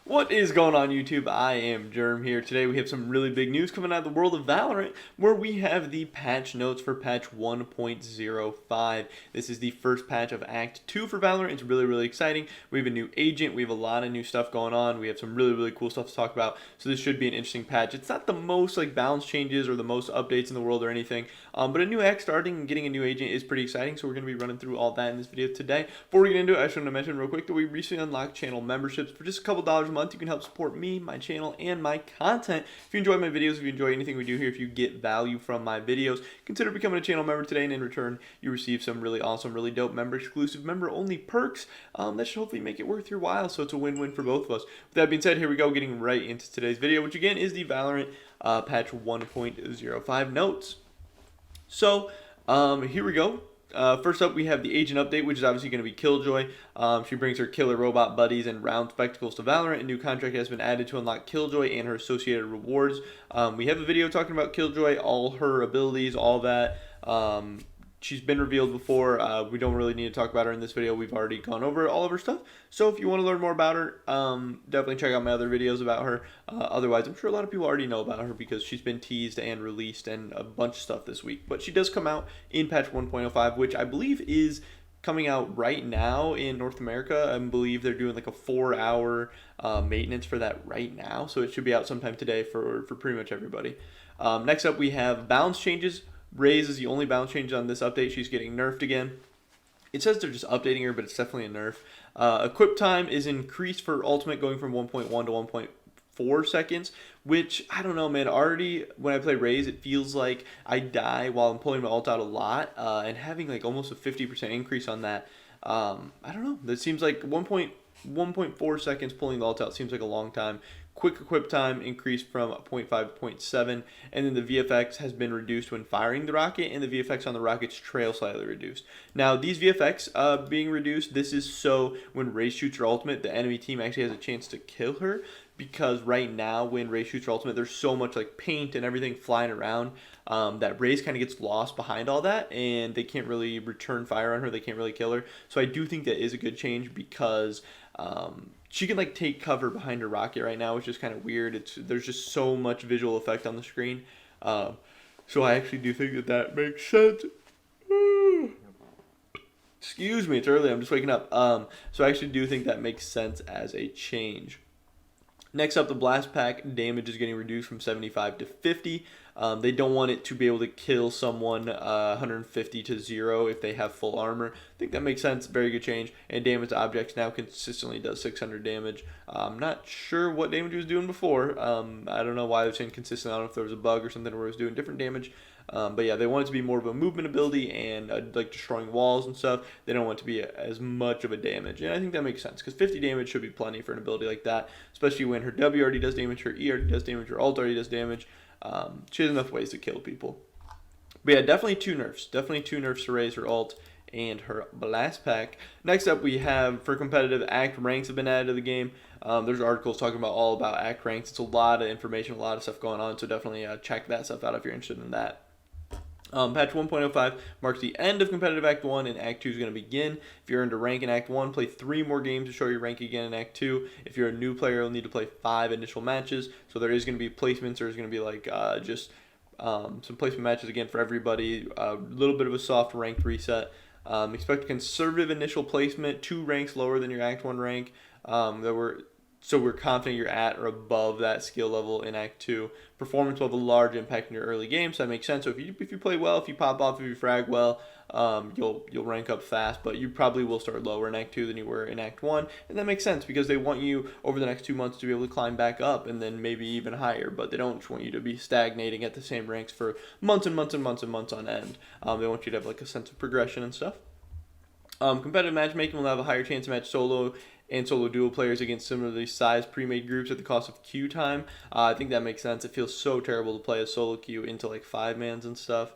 What is going on YouTube? I am Germ here. Today we have some really big news coming out of the world of Valorant where we have the patch notes for patch 1.05. This is the first patch of Act 2 for Valorant. It's really exciting. We have a new agent. We have a lot of new stuff going on. We have some really cool stuff to talk about. So this should be an interesting patch. It's not the most balance changes or the most updates in the world or anything, but a new act starting and getting a new agent is pretty exciting. So we're going to be running through all that in this video today. Before we get into it, I just want to mention real quick that we recently unlocked channel memberships for just a couple dollars a month. You can help support me, my channel, and my content. If you enjoy my videos, if you enjoy anything we do here, if you get value from my videos, consider becoming a channel member today, and in return, you receive some really awesome, really dope member-exclusive, member-only perks that should hopefully make it worth your while, so it's a win-win for both of us. With that being said, here we go, getting right into today's video, which again is the Valorant patch 1.05 notes. So, here we go. First up, we have the agent update, which is obviously going to be Killjoy. She brings her killer robot buddies and round spectacles to Valorant. A new contract has been added to unlock Killjoy and her associated rewards. We have a video talking about Killjoy, all her abilities, all that. She's been revealed before. We don't really need to talk about her in this video. We've already gone over all of her stuff. So if you want to learn more about her, definitely check out my other videos about her. Otherwise, I'm sure a lot of people already know about her because she's been teased and released and a bunch of stuff this week. But she does come out in patch 1.05, which I believe is coming out right now in North America. I believe they're doing like a 4-hour maintenance for that right now. So it should be out sometime today for pretty much everybody. Next up, we have balance changes. Raze is the only balance change on this update. She's getting nerfed again. It says they're just updating her, but it's definitely a nerf. Equip time is increased for ultimate, going from 1.1 to 1.4 seconds, which, I don't know, man. Already, when I play Raze, it feels like I die while I'm pulling my ult out a lot, and having like almost a 50% increase on that, I don't know. That seems like 1.4 seconds pulling the ult out seems like a long time. Quick equip time increased from 0.5 to 0.7, and then the VFX has been reduced when firing the rocket, and the VFX on the rocket's trail slightly reduced. Now, these VFX being reduced, this is so when Raze shoots her ultimate, the enemy team actually has a chance to kill her, because right now when Raze shoots her ultimate, there's so much like paint and everything flying around that Raze kind of gets lost behind all that, and they can't really return fire on her. They can't really kill her. So I do think that is a good change because she can like take cover behind her rocket right now, which is kind of weird. There's just so much visual effect on the screen. So I actually do think that makes sense. Excuse me, it's early. I'm just waking up. So I actually do think that makes sense as a change. Next up, the blast pack damage is getting reduced from 75 to 50. They don't want it to be able to kill someone 150 to 0 if they have full armor. I think that makes sense. Very good change. And damage to objects now consistently does 600 damage. I'm not sure what damage it was doing before. I don't know why it was inconsistent. I don't know if there was a bug or something where it was doing different damage. But yeah, they want it to be more of a movement ability and like destroying walls and stuff. They don't want it to be as much of a damage. And I think that makes sense because 50 damage should be plenty for an ability like that, especially when her W already does damage, her E already does damage, her ult already does damage. She has enough ways to kill people. But yeah, definitely two nerfs. Definitely two nerfs to Raze her ult and her blast pack. Next up, we have for competitive act ranks have been added to the game. There's articles talking about all about act ranks. It's a lot of information, a lot of stuff going on. So definitely check that stuff out if you're interested in that. Patch 1.05 marks the end of competitive Act 1 and Act 2 is going to begin. If you're earned a rank in Act 1, play 3 more games to show your rank again in Act 2. If you're a new player, you'll need to play 5 initial matches. So there is going to be placements. There's going to be like some placement matches again for everybody. A little bit of a soft ranked reset. Expect a conservative initial placement, 2 ranks lower than your Act 1 rank. So we're confident you're at or above that skill level in Act 2. Performance will have a large impact in your early game, so that makes sense. So if you play well, if you pop off, if you frag well, you'll rank up fast, but you probably will start lower in Act 2 than you were in Act 1, and that makes sense because they want you over the next 2 months to be able to climb back up and then maybe even higher, but they don't just want you to be stagnating at the same ranks for months and months and months and months on end. They want you to have like a sense of progression and stuff. Competitive matchmaking will have a higher chance to match solo and solo duo players against similarly sized pre-made groups at the cost of queue time. I think that makes sense. It feels so terrible to play a solo queue into like 5-mans and stuff.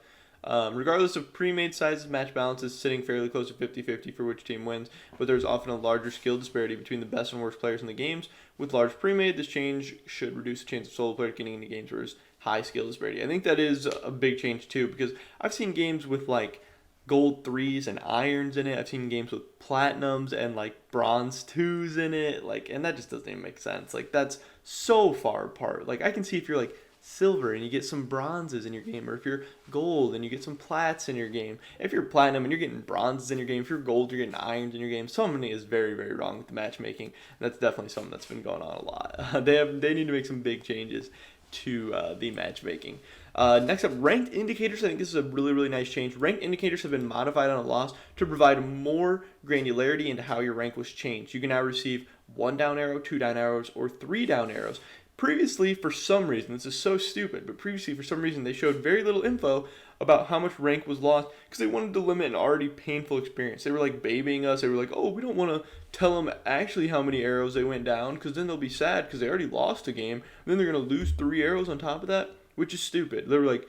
Regardless of pre-made sizes, match balance is sitting fairly close to 50-50 for which team wins, but there's often a larger skill disparity between the best and worst players in the games. With large pre-made, this change should reduce the chance of solo players getting into games where there's high skill disparity. I think that is a big change too, because I've seen games with like gold 3s and irons in it. I've seen games with platinums and like bronze 2s in it. Like, and that just doesn't even make sense. Like, that's so far apart. Like, I can see if you're like silver and you get some bronzes in your game, or if you're gold and you get some plats in your game. If you're platinum and you're getting bronzes in your game, if you're gold, you're getting irons in your game. Something is very, very wrong with the matchmaking. That's definitely something that's been going on a lot. They need to make some big changes to the matchmaking. Next up, ranked indicators. I think this is a really, really nice change. Ranked indicators have been modified on a loss to provide more granularity into how your rank was changed. You can now receive 1 down arrow, 2 down arrows, or 3 down arrows. Previously, for some reason, this is so stupid, but previously, for some reason, they showed very little info about how much rank was lost because they wanted to limit an already painful experience. They were like babying us. They were like, oh, we don't want to tell them actually how many arrows they went down because then they'll be sad because they already lost a game. And then they're going to lose 3 arrows on top of that, which is stupid. They were like,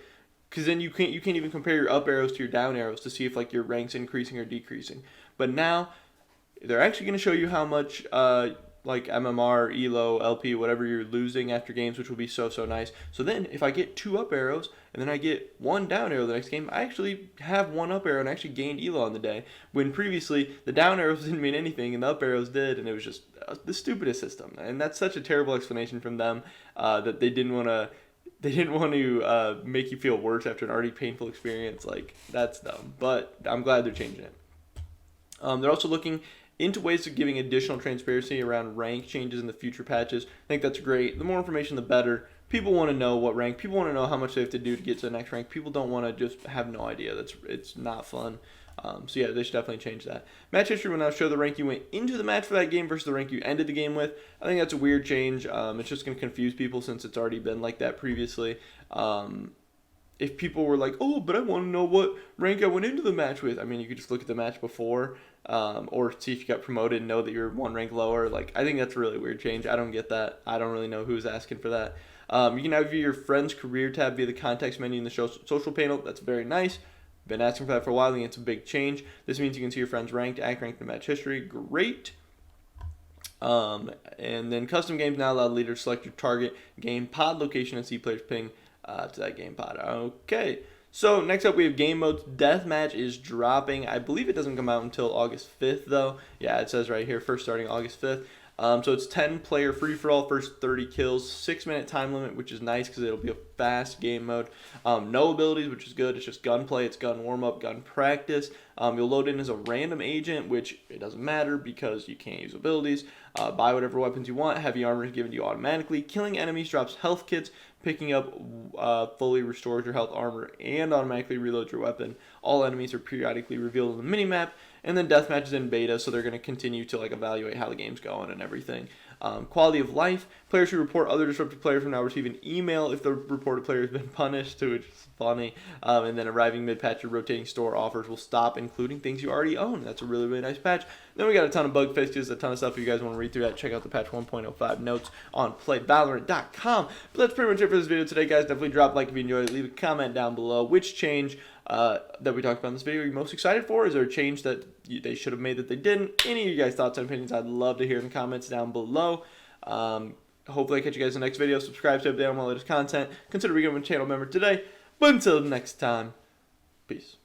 because then you can't even compare your up arrows to your down arrows to see if like your rank's increasing or decreasing. But now they're actually going to show you how much like MMR, ELO, LP, whatever you're losing after games, which will be so nice. So then if I get 2 up arrows and then I get 1 down arrow the next game, I actually have 1 up arrow and actually gained ELO on the day. When previously the down arrows didn't mean anything and the up arrows did, and it was just the stupidest system. And that's such a terrible explanation from them that they didn't want to make you feel worse after an already painful experience. Like, that's dumb. But I'm glad they're changing it. They're also looking into ways of giving additional transparency around rank changes in the future patches. I think that's great. The more information, the better. People want to know what rank. People want to know how much they have to do to get to the next rank. People don't want to just have no idea. It's not fun. So yeah, they should definitely change that. Match history will now show the rank you went into the match for that game versus the rank you ended the game with. I think that's a weird change. It's just going to confuse people since it's already been like that previously. If people were like, oh, but I want to know what rank I went into the match with. I mean, you could just look at the match before, or see if you got promoted and know that you're 1 rank lower. Like, I think that's a really weird change. I don't get that. I don't really know who's asking for that. You can now view your friend's career tab via the context menu in the social panel. That's very nice. Been asking for that for a while. I think it's a big change. This means you can see your friends ranked, act ranked in match history. Great. And then custom games now allow the leader to select your target game pod location and see players ping to that game pod. Okay. So next up we have game modes. Deathmatch is dropping. I believe it doesn't come out until August 5th though. Yeah, it says right here, first starting August 5th. So it's 10-player free-for-all, first 30 kills, 6-minute time limit, which is nice because it'll be a fast game mode. No abilities, which is good. It's just gunplay. It's gun warm-up, gun practice. You'll load in as a random agent, which it doesn't matter because you can't use abilities. Buy whatever weapons you want. Heavy armor is given to you automatically. Killing enemies drops health kits. Picking up fully restores your health armor and automatically reloads your weapon. All enemies are periodically revealed in the minimap. And then Deathmatch is in beta, so they're going to continue to evaluate how the game's going and everything. Quality of life. Players who report other disruptive players will now receive an email if the reported player has been punished, which is funny. And then arriving mid-patch, your rotating store offers will stop, including things you already own. That's a really, really nice patch. Then we got a ton of bug fixes, a ton of stuff. If you guys want to read through that, check out the patch 1.05 notes on playvalorant.com. But that's pretty much it for this video today, guys. Definitely drop a like if you enjoyed it. Leave a comment down below. Which change that we talked about in this video are you most excited for? Is there a change that they should have made that they didn't? Any of you guys' thoughts and opinions, I'd love to hear in the comments down below. Hopefully I catch you guys in the next video. Subscribe to update on my latest content. Consider becoming a channel member today. But until next time, peace.